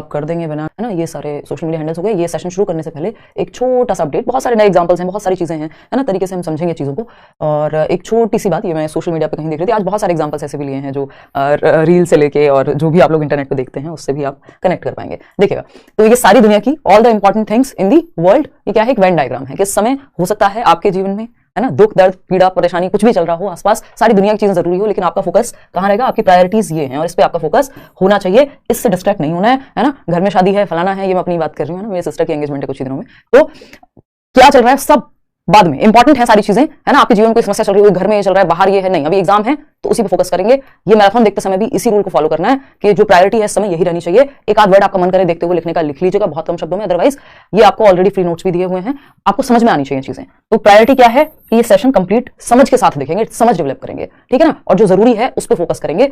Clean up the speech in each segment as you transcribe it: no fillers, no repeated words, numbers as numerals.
कर देंगे बिना, है ना। ये सारे सोशल मीडिया हैंडल्स हो गए। ये सेशन शुरू करने से पहले एक छोटा सा अपडेट, बहुत सारे नए एग्जांपल्स हैं, बहुत सारी चीजें हैं, है ना, तरीके से हम समझेंगे चीजों को। और एक छोटी सी बात, ये मैं सोशल मीडिया पे कहीं देख रही थी, आज बहुत सारे एग्जांपल्स ऐसे भी लिए हैं जो रील से लेके और जो भी आप लोग इंटरनेट पे देखते हैं उससे भी आप कनेक्ट कर पाएंगे। देखिएगा, तो ये सारी दुनिया की all the important things in the world, ये क्या है, एक वेन डायग्राम है। किस समय हो सकता है आपके जीवन में, है ना, दुख दर्द पीड़ा परेशानी कुछ भी चल रहा हो आसपास, सारी दुनिया की चीजें जरूरी हो, लेकिन आपका फोकस कहां रहेगा, आपकी प्रायोरिटीज ये हैं और इस पे आपका फोकस होना चाहिए, इससे डिस्ट्रैक्ट नहीं होना है ना। घर में शादी है, फलाना है, ये मैं अपनी बात कर रही हूँ ना, मेरे सिस्टर की एंगेजमेंट है कुछ ही दिनों में, तो क्या चल रहा है सब बाद में, इंपॉर्टेंट है सारी चीजें, है ना। आपके जीवन में कोई समस्या चल रही है, घर में ये चल रहा है, बाहर ये है, नहीं, अभी एग्जाम है तो उसी पे फोकस करेंगे। ये मैराथन देखते समय भी इसी रूल को फॉलो करना है कि जो प्रायोरिटी है इस समय यही रहनी चाहिए। एक आध वर्ड आपका मन करे देखते हुए लिखने का लिख लीजिएगा, बहुत कम शब्दों में, अदरवाइज ये आपको ऑलरेडी फ्री नोट्स भी दिए हुए हैं, आपको समझ में आनी चाहिए चीजें। तो प्रायोरिटी क्या है कि ये सेशन कंप्लीट समझ के साथ देखेंगे, समझ डेवलप करेंगे, ठीक है ना। और जो जरूरी है उस पर फोकस करेंगे।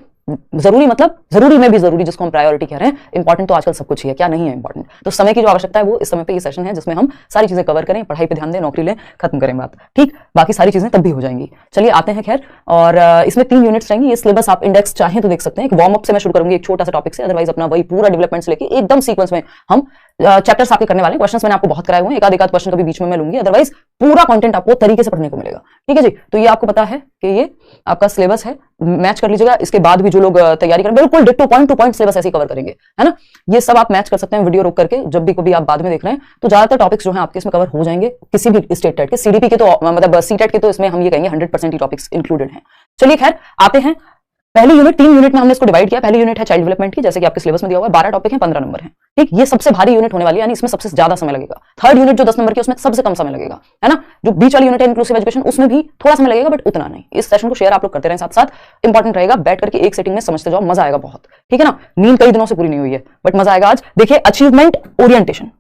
जरूरी मतलब जरूरी में भी जरूरी, जिसको हम प्रायोरिटी कह रहे हैं। इंपॉर्टेंट तो आजकल सब कुछ ही है, क्या नहीं है इंपॉर्टेंट। तो समय की जो आवश्यकता है वो इस समय पे ये सेशन है जिसमें हम सारी चीजें कवर करें, पढ़ाई पे ध्यान दें, नौकरी लें, खत्म करें बात, ठीक। बाकी सारी चीजें तब भी हो जाएंगी। चलिए आते हैं खैर, और इसमें 3 यूनिट्स रहेंगी। ये सिलेबस आप इंडेक्स चाहें तो देख सकते हैं। एक वार्म अप से मैं शुरू करूंगी, एक छोटा सा टॉपिक से, अदरवाइज अपना वही पूरा डेवलपमेंट से लेके एकदम सीक्वेंस में हम चैप्टर्स आपके करने वाले हैं। क्वेश्चंस मैंने आपको बहुत कराए हुए हैं, एक आध क्वेश्चन कभी बीच में मैं लूंगी, अदरवाइज पूरा कंटेंट आपको तरीके से पढ़ने को मिलेगा, ठीक है जी। तो ये आपको पता है कि ये आपका सिलेबस है, मैच कर लीजिएगा। इसके बाद भी जो लोग तैयारी करें, बिल्कुल ditto point two point syllabus ऐसे ही कवर करेंगे, है ना। ये सब आप मैच कर सकते हैं वीडियो रोक करके, जब भी कभी आप बाद में देख रहे हैं तो ज्यादातर टॉपिक्स जो हैं आपके इसमें कवर हो जाएंगे, किसी भी स्टेट टेट के, सीडीपी के तो मतलब सीटेट के तो इसमें हम ये कहेंगे 100% ही टॉपिक्स इंक्लूडेड हैं। चलिए खैर आते हैं, पहली यूनिट 3 यूनिट में हमने इसको डिवाइड किया। पहली यूनिट है चाइल्ड डेवलपमेंट की, जैसे कि आपके सिलेबस में दिया हुआ है, 12 टॉपिक हैं, 15 नंबर हैं, ठीक। ये सबसे भारी यूनिट होने वाली है, यानी इसमें सबसे ज्यादा समय लगेगा। थर्ड यूनिट जो 10 नंबर की, उसमें सबसे कम समय लगेगा, है ना। जो बीच वाली यूनिट है इंक्लूसिव एजुकेशन, उसमें भी थोड़ा समय लगेगा, बट उतना नहीं। इस सेशन को शेयर आप लोग करते रहें साथ साथ, इंपॉर्टेंट रहेगा। बैठ करके एक सेटिंग में समझते जाओ, मजा आएगा बहुत, ठीक है ना। नींद कई दिनों से पूरी नहीं हुई है, बट मजा आएगा आज। देखिए, अचीवमेंट ओरिएंटेशन।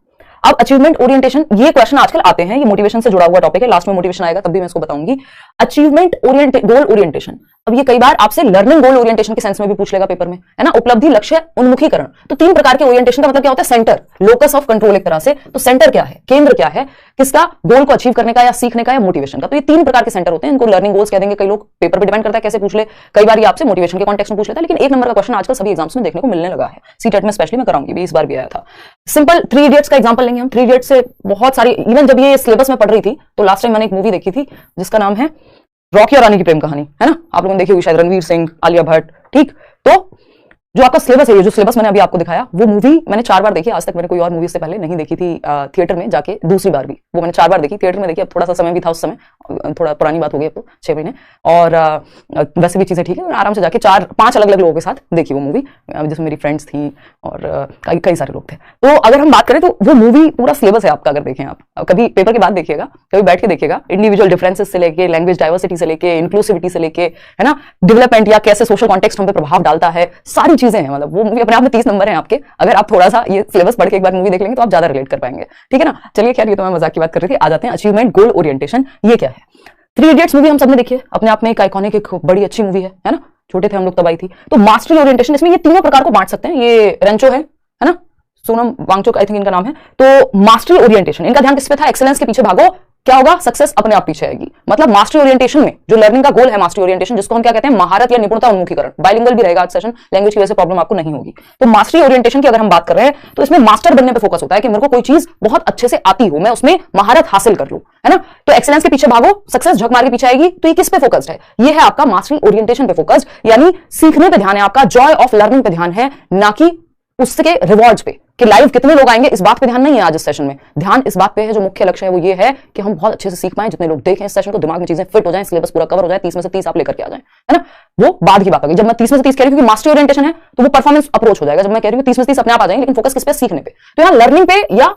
अब अचीवमेंट ओरिएंटेशन, ये क्वेश्चन आजकल आते हैं, ये मोटिवेशन से जुड़ा हुआ टॉपिक है, लास्ट में मोटिवेशन आएगा तब भी मैं इसको बताऊंगी। अचीवमेंट गोल ओरिएंटेशन, अब ये कई बार आपसे लर्निंग गोल ओरिएंटेशन के सेंस में भी पूछ लेगा पेपर में, है ना। उपलब्धि, लक्ष्य, उन्मुखीकरण। तो 3 प्रकार के ओरिएंटेशन का मतलब क्या होता है, सेंटर, लोकस ऑफ कंट्रोल एक तरह से। तो सेंटर क्या है, केंद्र क्या है, किसका, गोल को अचीव करने का या सीखने का या मोटिवेशन का। तो ये 3 प्रकार के सेंटर होते हैं, इनको लर्निंग गोल्स कह देंगे। कई लोग, पेपर पे डिपेंड करता है कैसे पूछ ले, कई बार ये आपसे मोटिवेशन के कॉन्टेक्स्ट में पूछ लेता है, लेकिन 1 नंबर का क्वेश्चन आजकल सभी एग्जाम्स में देखने को मिलने लगा है। सीटेट में स्पेशली मैं कराऊंगी, इस बार भी आया था। सिंपल 3 इडियट्स का एग्जांपल लेंगे हम। 3 इडियट्स से बहुत सारी, इवन जब ये सिलेबस में पढ़ रही थी तो लास्ट टाइम मैंने एक मूवी देखी थी जिसका नाम है रॉकी और रानी की प्रेम कहानी, है ना। आप लोगों ने देखी होगी शायद, रणवीर सिंह, आलिया भट्ट, ठीक। तो जो आपका सिलेबस है, ये जो सिलेबस मैंने अभी आपको दिखाया, वो मूवी मैंने 4 बार देखी। आज तक मैंने कोई और मूवी से पहले नहीं देखी थी थिएटर में जाके, दूसरी बार भी वो मैंने 4 बार देखी थिएटर में देखी। अब थोड़ा सा समय भी था उस समय, थोड़ा पुरानी बात हो गई अब तो, 6 महीने, और वैसे भी चीजें ठीक है। आराम से जाके 4-5 अलग अलग लोगों के साथ देखी वो मूवी, जिसमें मेरी फ्रेंड्स थी और कई सारे लोग थे। तो अगर हम बात करें तो वो मूवी पूरा सिलेबस है आपका, अगर देखें आप, कभी पेपर के बाद देखिएगा, कभी बैठ के देखिएगा, इंडिविजुअल डिफरेंसेस से लेके, लैंग्वेज डाइवर्सिटी से लेके, इंक्लूसिविटी से लेके, है ना, डेवलपमेंट या कैसे सोशल कॉन्टेक्स्ट हम पे प्रभाव डालता है, सारी चीजें हैं। मतलब वो मूवी अपने आप में 30 नंबर हैं आपके। अगर आप थोड़ा सा ये सिलेबस पढ़ के एक बार मूवी देख लेंगे तो आप ज्यादा रिलेट कर पाएंगे, ठीक है ना। चलिए खैर, ये तो मैं मजाक की बात कर रही थी। आ जाते हैं अचीवमेंट गोल ओरिएंटेशन, ये क्या है। 3 इडियट्स मूवी हम सबने देखी है, अपने आप में एक आइकॉनिक, एक बड़ी अच्छी मूवी है ना। छोटे थे हम लोग तब आई थी। तो मास्टरी ओरिएंटेशन, इसमें ये तीनों प्रकार को बांट सकते हैं। ये रेंचो है ना, सोनम वांगचुक आई थिंक इनका नाम है। तो मास्टरी ओरिएंटेशन, इनका ध्यान किस पे था, एक्सेलेंस के पीछे भागो, क्या होगा, सक्सेस अपने आप पीछे आएगी। मतलब मास्टरी ओरिएंटेशन में जो लर्निंग का गोल है, मास्टरी ओरिएंटेशन, जिसको हम क्या कहते हैं, महारत या निपुणता उन्मुखीकरण। बाइलिंगुअल भी रहेगा आज सेशन, लैंग्वेज की वजह से प्रॉब्लम आपको नहीं होगी। तो मास्टरी ओरिएंटेशन की अगर हम बात कर रहे हैं तो इसमें मास्टर बनने पे फोकस होता है कि मेरे को कोई चीज बहुत अच्छे से आती हो, मैं उसमें महारत हासिल कर लूं, है ना। तो एक्सेलेंस के पीछे भागो, सक्सेस झक मार के पीछे आएगी। तो ये किस पे फोकस्ड है, ये है आपका मास्टरी ओरिएंटेशन पे फोकस्ड, यानी सीखने पे ध्यान है आपका, जॉय ऑफ लर्निंग पे ध्यान है, ना कि उसके रिवॉर्ड्स पे, कि लाइव कितने लोग आएंगे, इस बात पे ध्यान नहीं है आज इस सेशन में। ध्यान इस बात पे है, जो मुख्य लक्ष्य है वो ये है कि हम बहुत अच्छे से सीख पाएं, जितने लोग देखें इस सेशन को, दिमाग में चीजें फिट हो जाएं, सिलेबस पूरा कवर हो जाए, 30 में से 30 आप लेकर के आ जाएं, है ना। वो बाद की बात होगी। जब मैं 30 में से 30 कह रही हूँ क्योंकि मास्टरी ओरिएंटेशन है तो वो परफॉर्मेंस अप्रोच हो जाएगा। जब मैं कह रही हूँ 30 में से 30 अपने आप आ जाएंगे, लेकिन फोकस किस पे, सीखने पे। तो यहाँ लर्निंग पे या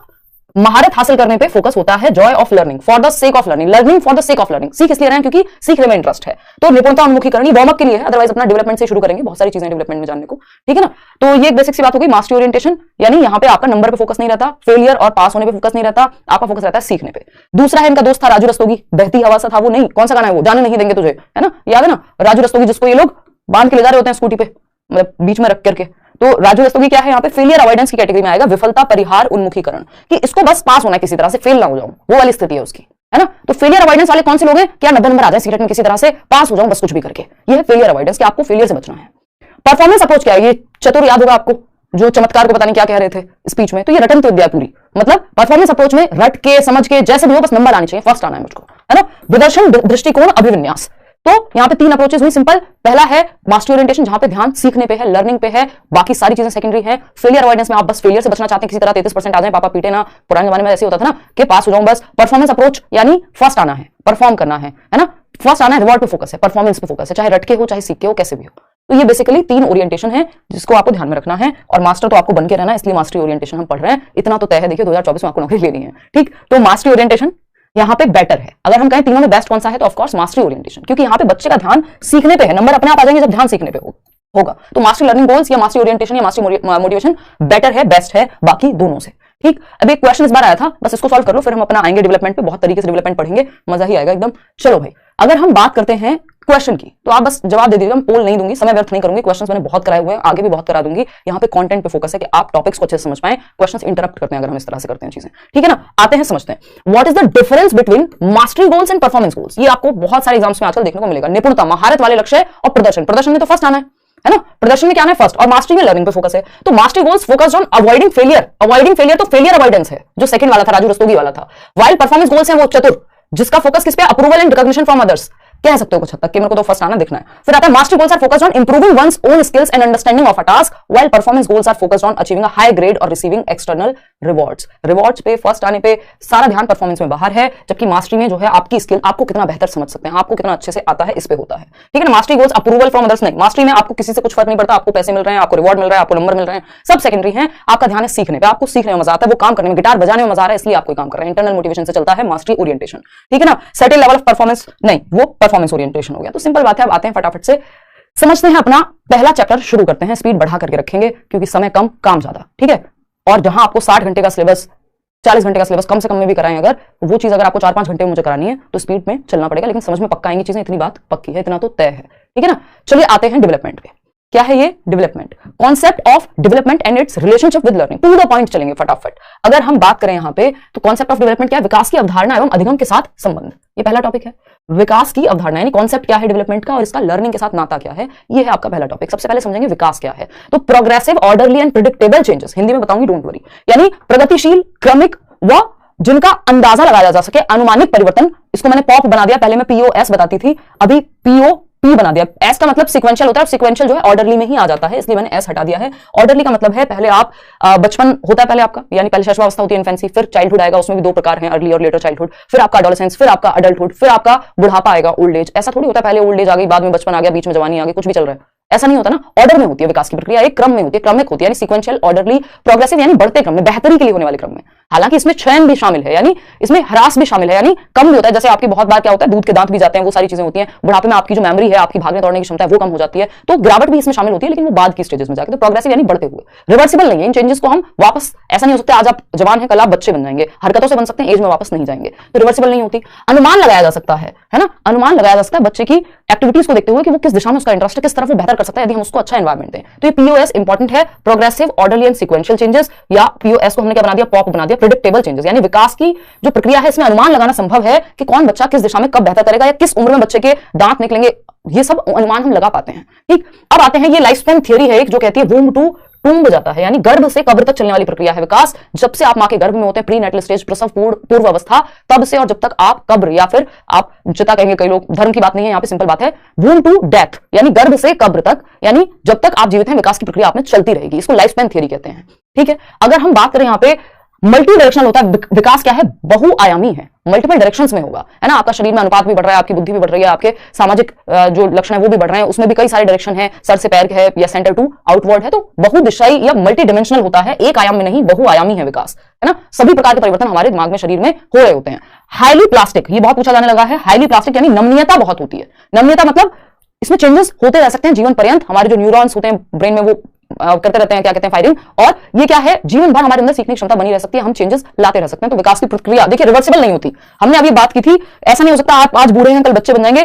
महारत हासिल करने पे फोकस होता है, Joy of learning, for the sake of learning, learning for the sake of learning. सीख इसलिए रहे हैं क्योंकि सीखने में इंटरेस्ट है। तो निपुणता उन्मुखीकरण वार्म अप के लिए है, अदरवाइज अपना डेवलपमेंट से शुरू करेंगे, बहुत सारी चीजें डेवलपमेंट में जानने को, ठीक है ना। तो ये एक बेसिक सी बात हो गई, मास्टरी ओरिएंटेशन, यानी यहाँ पे आपका नंबर पे फोकस नहीं रहता, फेलियर और पास होने पे फोकस नहीं रहता, आपका फोकस रहता है सीखने पे। दूसरा है, इनका दोस्त था राजू रस्तोगी, बहती हवा सा था वो, नहीं, कौन सा गाना है वो, जाने नहीं देंगे तुझे, है ना, याद है ना, राजू रस्तोगी, जिसको ये लोग बांध के ले जा रहे होते हैं स्कूटी पे, मतलब बीच में रख करके। तो राजू रस्तोगी क्या है यहाँ पे, फेलियर अवॉइडेंस की कैटेगरी में आएगा, विफलता परिहार उन्मुखीकरण, कि इसको बस पास होना है किसी तरह से, फेल ना हो जाऊं, वो वाली स्थिति है उसकी, है ना। तो फेलियर अवॉइडेंस वाले कौन से लोग हैं, क्या 90 नंबर आ जाए सीटेट में किसी तरह से, पास हो जाऊं बस कुछ भी करके, ये है फेलियर अवॉइडेंस, कि आपको फेलियर से बचना है। परफॉर्मेंस अप्रोच क्या है, ये चतुर याद होगा आपको, जो चमत्कार को पता नहीं क्या कह रहे थे स्पीच में, तो ये रटन विद्या पूरी, मतलब परफॉर्मेंस अप्रोच में रट के समझ के जैसे भी हो बस नंबर आने चाहिए, फर्स्ट आना है मुझको, है ना। प्रदर्शन, दृष्टिकोण, अभिविन्यास। तो यहाँ पे 3 अप्रोचेस हुई सिंपल। पहला है मास्टरी ओरिएंटेशन, जहां पे ध्यान सीखने पे है, लर्निंग पे है, बाकी सारी चीजें सेकेंडरी है। फेलियर अवॉइडेंस में आप बस फेलियर से बचना चाहते हैं, किसी तरह 33% आ जाए, पापा पीटे ना, पुराने जमाने में ऐसे होता था ना कि पास हो जाऊं बस। परफॉर्मेंस अप्रोच यानी फर्स्ट आना है, परफॉर्म करना है ना, फर्स्ट आना है, रिवॉर्ड पे फोकस है, परफॉर्मेंस पे फोकस है, चाहे रटके हो चाहे सीख के हो कैसे भी हो। तो ये बेसिकली 3 ओरिएंटेशन है जिसको आपको ध्यान में रखना है, और मास्टर तो आपको बन के रहना है, इसलिए मास्टरी ओरिएंटेशन हम पढ़ रहे हैं। इतना तो तय है, देखिए 2024 में आपको नौकरी लेनी है, ठीक। तो मास्टरी ओरिएंटेशन यहाँ पे बेटर है। अगर हम कहें तीनों में बेस्ट कौन सा है, तो ऑफ कोर्स मास्टरी ओरिएंटेशन, क्योंकि यहाँ पे बच्चे का ध्यान सीखने पे है, नंबर अपने आप आ जाएंगे जब ध्यान सीखने पे होगा। तो मास्टरी लर्निंग गोल्स या मास्टरी ओरिएंटेशन या मास्टरी मोटिवेशन बेटर है, बेस्ट है बाकी दोनों से, ठीक। अब एक क्वेश्चन इस बार आया था, बस इसको सॉल्व कर लो, फिर हम अपना आएंगे डेवलपमेंट पे, बहुत तरीके से डेवलपमेंट पढ़ेंगे, मजा ही आएगा एकदम। चलो भाई, अगर हम बात करते हैं क्वेश्चन की, तो आप बस जवाब दे दीजिएगा, मैं पोल नहीं दूंगी, समय व्यर्थ नहीं करूंगी। क्वेश्चंस मैंने बहुत कराए हुए हैं, आगे भी बहुत करा दूंगी। यहाँ पे कंटेंट पे फोकस है कि आप टॉपिक्स को अच्छे से समझ पाएं। क्वेश्चंस इंटरप्ट करते हैं अगर हम इस तरह से करते हैं चीजें, ठीक है ना। आते हैं, समझते हैं what is the difference between mastery goals and performance goals. ये आपको बहुत सारे एग्जाम्स में आजकल देखने को मिलेगा। निपुणता, महारत वाले लक्ष्य, और प्रदर्शन। प्रदर्शन में तो फर्स्ट आना है ना, प्रदर्शन में क्या आना है, फर्स्ट, और मास्टरी में लर्निंग पे फोकस है। तो mastery goals focused on avoiding failure. Avoiding failure तो फेलियर अवॉइडेंस है, जो सेकंड वाला था, राजू रस्तोगी वाला था। वाइल परफॉर्मेंस गोल्स है वो चतुर, जिसका फोकस किस पे, approval and recognition from others, कह सकते हो कुछ हद तक कि मेरे को तो फर्स्ट आना दिखना है। फिर आता है mastery goals are focused on improving one's own skills and understanding of a task, while performance goals are focused on achieving a high grade और रिसीविंग एक्सटर्नल रिवॉर्ड्स। रिवॉर्ड्स पे, फर्स्ट आने पे सारा ध्यान परफॉर्मेंस में बाहर है, जबकि मास्टरी में जो है आपकी स्किल, आपको कितना बेहतर समझ सकते हैं, आपको कितना अच्छे से आता है, इस पे होता है, ठीक है ना। Mastery goals approval from others नहीं, मास्टरी में आपको किसी से कुछ फर्क नहीं पड़ता, आपको पैसे मिल रहे हैं, आपको रिवॉर्ड मिल रहा है, आपको नंबर मिल रहे हैं, सब सेकेंडरी है। आपका ध्यान है सीखने पे, आपको सीखने में मजा आता है, वो काम करने में, गिटार बजाने में मजा आ रहा है, इसलिए आपको काम कर रहे हैं। इंटरनल मोटिवेशन से चलता है मास्टरी ओरिएंटेशन, ठीक है ना। सर्टेन लेवल ऑफ परफॉर्मेंस नहीं, वो परफॉर्मेंस ओरिएंटेशन हो गया। तो सिंपल बात है, अब आते हैं फटाफट से समझते हैं, अपना पहला चैप्टर शुरू करते हैं। स्पीड बढ़ा करके रखेंगे क्योंकि समय कम, काम ज्यादा, ठीक है। और जहां आपको 60 घंटे का सिलेबस, 40 घंटे का सिलेबस कम से कम में भी कराएं, अगर वो चीज अगर आपको 4-5 घंटे में मुझे करानी है तो स्पीड में चलना पड़ेगा, लेकिन समझ में पक्का आएंगी चीजें, इतनी बात पक्की है, इतना तो तय है, ठीक है ना। चलिए आते हैं डेवलपमेंट पे। क्या है ये development, concept of development and its relationship with learning. To the point चलेंगे फटाफट। अगर हम बात करें यहाँ पे, तो कॉन्सेप्ट ऑफ डेवलपमेंट क्या है, विकास की अवधारणा एवं अधिगम के साथ संबंध, ये पहला टॉपिक है। विकास की अवधारणा यानी कॉन्सेप्ट क्या है डेवलपमेंट का, और इसका लर्निंग के साथ नाता क्या है, ये है आपका पहला टॉपिक। सबसे पहले समझेंगे विकास क्या है। तो progressive, orderly and predictable changes, Hindi में बताऊंगी, डोंट वरी, यानी प्रगतिशील, क्रमिक व जिनका अंदाजा लगाया जा सके, अनुमानित परिवर्तन। इसको मैंने पॉप बना दिया, पहले मैं पीओएस बताती थी, अभी पीओ पी बना दिया। एस का मतलब सिक्वेंशियल होता है, और सिक्वेंशियल जो है ऑर्डरली में ही आ जाता है, इसलिए मैंने एस हटा दिया है। ऑर्डरली का मतलब है पहले आप बचपन होता है पहले आपका, यानी पहले शैशवावस्था होती है, इन्फेंसी, फिर चाइल्डहुड आएगा, उसमें भी 2 प्रकार हैं, अर्ली और लेटर चाइल्डहुड, फिर आपका एडोलेसेंस, फिर आपका अडल्टहुड, फिर आपका बुढ़ापा आएगा, ओल्ड एज। ऐसा थोड़ी होता है पहले ओल्ड एज आ गई, बाद में बचपन आ गया, बीच में जवानी आ गई, कुछ भी चल रहा है, ऐसा नहीं होता ना। ऑर्डर में होती है विकास की प्रक्रिया, एक क्रम में होती है, क्रमिक होती है, यानी सीक्वेंशियल, ऑर्डरली, प्रोग्रेसिव यानी बढ़ते क्रम में, बेहतरी के लिए होने वाले क्रम में। हालांकि इसमें क्षयन भी शामिल है, यानी इसमें ह्रास भी शामिल है, यानी कम भी होता है। जैसे आपकी बहुत बार क्या होता है, दूध के दांत भी जाते हैं, वो सारी चीजें होती हैं। बुढ़ापे में आपकी जो मेमोरी है, आपकी भागने दौड़ने की क्षमता है, वो कम हो जाती है, तो गिरावट भी इसमें शामिल होती है, लेकिन वो बाद की स्टेजेस में जाकर। तो प्रोग्रेसिव यानी बढ़ते हुए, रिवर्सिबल नहीं है। इन चेंजेस को हम वापस, ऐसा नहीं हो सकता आज आप जवान हैं कल आप बच्चे बन जाएंगे, हरकतों से बन सकते हैं, एज में वापस नहीं जाएंगे, तो रिवर्सिबल नहीं होती। अनुमान लगाया जा सकता है ना, अनुमान लगाया जा सकता है बच्चे की एक्टिविटीज को देखते हुए कि वो किस दिशा में उसका इंटरेस्ट है, किस तरफ वो बेहतर कर सकता है, यदि हम उसको अच्छा एनवायरमेंट दें। तो ये पीओएस इंपॉर्टेंट है, progressive, orderly and sequential changes, या पीओएस को हमने क्या बना दिया, पॉप बना दिया, प्रेडिक्टेबल चेंजेस, यानी विकास की जो प्रक्रिया है इसमें अनुमान लगाना संभव है कि कौन बच्चा किस दिशा में कब बेहतर करेगा, या किस उम्र में बच्चे के दांत निकलेंगे, ये सब अनुमान हम लगा पाते हैं, ठीक। अब आते हैं, ये लाइफ स्पैन थियरी है एक, जो कहती है वूम्ब टू टूम्ब जाता है, यानी गर्भ से कब्र तक चलने वाली प्रक्रिया है विकास। जब से आप मां के गर्भ में होते हैं, प्री नेटल स्टेज, प्रसव पूर्व अवस्था, तब से और जब तक आप कब्र, या फिर आप चिता कहेंगे कई लोग, धर्म की बात नहीं है यहाँ पे, सिंपल बात है, वूम्ब टू डेथ, यानी गर्भ से कब्र तक, यानी जब तक आप जीवित हैं विकास की प्रक्रिया आप में चलती रहेगी। इसको लाइफ स्पैन थियरी कहते हैं, ठीक है। अगर हम बात करें यहाँ पे, मल्टी डायरेक्शनल होता है विकास, क्या है, बहुआयामी है, मल्टीपल डायरेक्शंस में होगा, है ना। आपका शरीर में अनुपात भी बढ़ रहा है, आपकी बुद्धि भी बढ़ रही है, आपके सामाजिक जो लक्षण है वो भी बढ़ रहे हैं, उसमें भी कई सारे डायरेक्शन है, सर से पैर है, या सेंटर टू आउटवर्ड है। तो बहुदिशाई या मल्टी डायमेंशनल होता है, एक आयाम में नहीं, बहुआयामी है विकास, है ना। सभी प्रकार के परिवर्तन हमारे दिमाग में, शरीर में हो रहे होते हैं। हाईली प्लास्टिक, ये बहुत पूछा जाने लगा है, हाईली प्लास्टिक यानी नमनीयता बहुत होती है। नमनीयता मतलब इसमें चेंजेस होते रह सकते हैं जीवन पर्यंत, हमारे जो न्यूरॉन्स होते हैं ब्रेन में वो करते रहते हैं, क्या कहते हैं, फायरिंग, और ये क्या है, जीवन भर हमारे अंदर सीखने की क्षमता बनी रह सकती है, हम चेंजेस लाते रह सकते हैं। तो विकास की प्रक्रिया देखिए रिवर्सिबल नहीं होती, हमने अभी बात की थी, ऐसा नहीं हो सकता आप आज बूढ़े हैं कल बच्चे बन जाएंगे,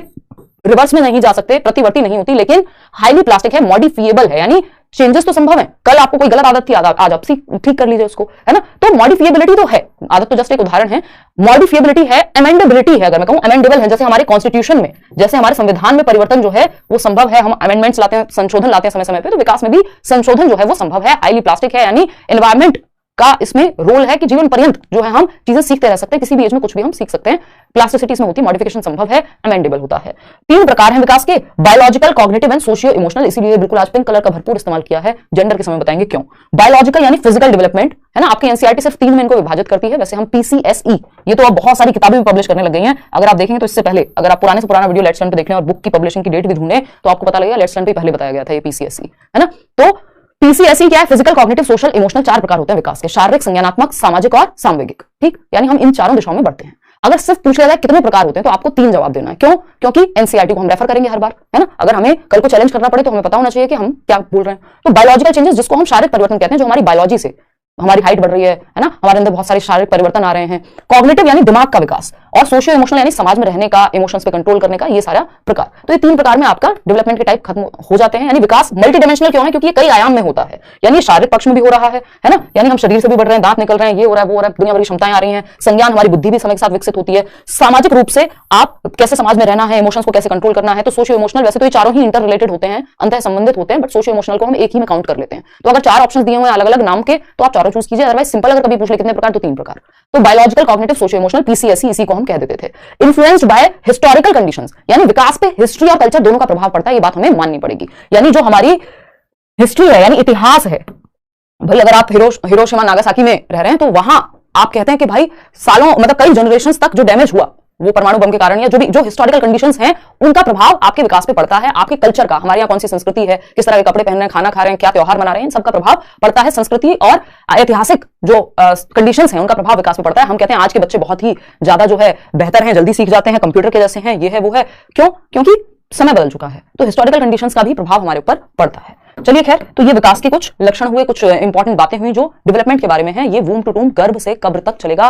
रिवर्स में नहीं जा सकते, प्रतिवर्ती नहीं होती, लेकिन हाईली प्लास्टिक है, मॉडिफिएबल है, यानी चेंजेस तो संभव है। कल आपको कोई गलत आदत थी, आज आप ठीक कर लीजिए उसको, है ना। तो मॉडिफिएबिलिटी तो है, आदत तो जस्ट एक उदाहरण है। मॉडिफिएबिलिटी है, अमेंडेबिलिटी है, अगर मैं कहूं अमेंडेबल है, जैसे हमारे कॉन्स्टिट्यूशन में, जैसे हमारे संविधान में परिवर्तन जो है वो संभव है, हम अमेंडमेंट्स लाते हैं, संशोधन लाते हैं समय समय पे, तो विकास में भी संशोधन जो है वो संभव है। हाईली प्लास्टिक है, यानी एनवायरमेंट का इसमें रोल है कि जीवन पर्यंत जो है हम चीजें सीखते रह सकते हैं, किसी भी एज में कुछ भी हम सीख सकते हैं। प्लास्टिसिटी में होती है, मॉडिफिकेशन संभव है, अमेंडेबल होता है। 3 प्रकार हैं विकास के, biological, cognitive and socio emotional. इसीलिए बिल्कुल आज पिंक कलर का भरपूर इस्तेमाल किया है, जेंडर के समय बताएंगे क्यों। बायोलॉजिकल यानी फिजिकल डेवलपमेंट, है ना, आपकी एनसीईआरटी सिर्फ 3 में इनको विभाजित करती है। वैसे हम पीसीएसई, ये तो अब बहुत सारी किताबें भी पब्लिश करने लग गई हैं। अगर आप देखेंगे तो इससे पहले, अगर आप पुराने से पुराना वीडियो लेट्स लर्न पे देख लें और बुक की पब्लिशिंग की डेट भी ढूंढें तो आपको पता लगेगा लेट्स लर्न पे पहले बताया गया था ये पीसीएसई, है ना। तो पीसीएसई क्या है, फिजिकल, कॉग्निटिव, सोशल, इमोशनल। 4 प्रकार होते हैं विकास के, शारीरिक, संज्ञानात्मक, सामाजिक और सामवेगिक। ठीक, यानी हम इन चारों दिशाओं में बढ़ते हैं। अगर सिर्फ पूछ लिया जाए कितने प्रकार होते हैं तो आपको 3 जवाब देना है। क्यों? क्योंकि एनसीईआरटी को हम रेफर करेंगे हर बार, है ना। अगर हमें कल को चैलेंज करना पड़े तो हमें पता होना चाहिए कि हम क्या बोल रहे हैं। तो बायोलॉजिकल चेंजेस, जिसको हम शारीरिक परिवर्तन कहते हैं, जो हमारी बायोलॉजी से, हमारी हाइट बढ़ रही है ना, हमारे अंदर बहुत सारे शारीरिक परिवर्तन आ रहे हैं। कॉग्निटिव यानी दिमाग का विकास, और सोशियो इमोशनल यानी समाज में रहने का, इमोशंस पे कंट्रोल करने का, ये सारा प्रकार। तो ये 3 प्रकार में आपका डेवलपमेंट के टाइप खत्म हो जाते हैं। यानी विकास मल्टी डायमेंशनल क्यों है? क्योंकि ये कई आयाम में होता है, यानी शारीरिक पक्ष में भी हो रहा है ना, यानी हम शरीर से भी बढ़ रहे हैं, दांत निकल रहे हैं, ये हो रहा है, वो हो रहा है, दुनिया भर की क्षमताएं आ रही हैं, संज्ञान, हमारी बुद्धि भी समय के साथ विकसित होती है। सामाजिक रूप से आप कैसे समाज में रहना है, इमोशंस को कैसे कंट्रोल करना है। तो सोशियो इमोशनल, वैसे तो ये चारों ही इंटर रिलेटेड होते हैं, अंतः संबंधित होते हैं, बट सोशियो इमोशनल को हम एक ही में काउंट कर लेते हैं। तो अगर 4 ऑप्शन दिए हुए हैं अलग अलग नाम के तो आप चारों चूज कीजिए, अदरवाइज सिंपल अगर कभी पूछ ले कितने प्रकार तो 3 प्रकार। तो बायोलॉजिकल, कॉग्निटिव, सोशियो इमोशनल, पीसीएसई, इसी को हम कह देते थे। इन्फ्लुएंस्ड बाय हिस्टोरिकल कंडीशंस, यानी विकास पे हिस्ट्री और कल्चर दोनों का प्रभाव पड़ता है, ये बात हमें माननी पड़ेगी। यानी जो हमारी हिस्ट्री है, यानी इतिहास है भाई, अगर आप हिरोशिमा नागासाकी में रह रहे हैं तो वहां आप कहते हैं कि भाई सालों, मतलब कई जनरेशंस तक जो डैमेज हुआ वो परमाणु बम के कारण, या जो हिस्टोरिकल कंडीशंस हैं उनका प्रभाव आपके विकास पे पड़ता है। आपके कल्चर का, हमारे यहाँ कौन सी संस्कृति है, किस तरह के कपड़े पहन रहे हैं, खाना खा रहे हैं, क्या त्योहार मना रहे हैं, इन सबका प्रभाव पड़ता है। संस्कृति और ऐतिहासिक जो कंडीशंस हैं उनका प्रभाव विकास पे पड़ता है। हम कहते हैं आज के बच्चे बहुत ही ज्यादा जो है बेहतर हैं, जल्दी सीख जाते हैं, कंप्यूटर के जैसे हैं, ये है वो है। क्यों? क्योंकि समय बदल चुका है, तो हिस्टोरिकल कंडीशंस का भी प्रभाव हमारे ऊपर पड़ता है। चलिए खैर, तो ये विकास के कुछ लक्षण हुए, कुछ इंपॉर्टेंट बातें हुई जो डेवलपमेंट के बारे में है। ये वूम टू टूम, गर्भ से कब्र तक चलेगा।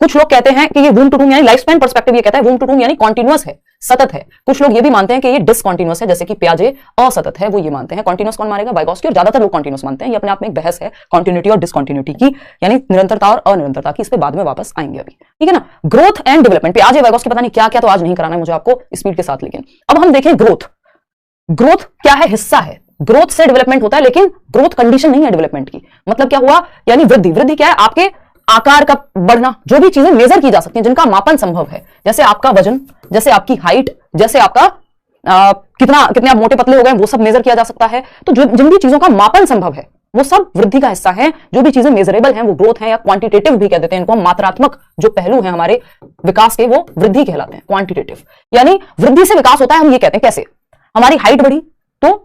कुछ लोग कहते हैं कि ये वूम टू टूम यानी लाइफ स्पैन पर्सपेक्टिव, ये कहता है वूम टू टूम यानी कॉन्टिन्यूअस है, सतत है। कुछ लोग ये भी मानते हैं कि ये डिसकॉन्टिन्यूअस है, जैसे कि प्याजे असतत है, वो ये मानते हैं। कॉन्टिन्यूअस कौन मानेगा? वाइगोत्स्की, और ज्यादातर लोग कॉन्टिन्यूअस मानते हैं। ये अपने आप में एक बहस है कॉन्टिन्यूटी और डिसकॉन्टिन्यूटी की, यानी निरंतरता और अनिरंतरता की। इस पे बाद में वापस आएंगे अभी, ठीक है ना। ग्रोथ एंड डेवलपमेंट, प्याजे, वाइगोत्स्की, पता नहीं क्या क्या, तो आज नहीं कराना है मुझे आपको स्पीड के साथ। लेकिन अब हम देखें ग्रोथ। ग्रोथ क्या है? हिस्सा है। ग्रोथ से डेवलपमेंट होता है, लेकिन ग्रोथ कंडीशन नहीं है डेवलपमेंट की। मतलब क्या हुआ? यानी वृद्धि। वृद्धि क्या है? आपके आकार का बढ़ना, जो भी चीजें मेजर की जा सकती हैं, जिनका मापन संभव है, जैसे आपका वजन, जैसे आपकी हाइट, जैसे आपका कितने आप मोटे पतले हो गए, वो सब मेजर किया जा सकता है। तो जिन भी चीजों का मापन संभव है वो सब वृद्धि का हिस्सा है। जो भी चीजें मेजरेबल हैं वो ग्रोथ है, या क्वांटिटेटिव भी कह देते हैं इनको। मात्रात्मक जो पहलू हैं हमारे विकास के वो वृद्धि कहलाते हैं, क्वांटिटेटिव। यानी वृद्धि से विकास होता है। हम ये कहते हैं कैसे? हमारी हाइट बढ़ी तो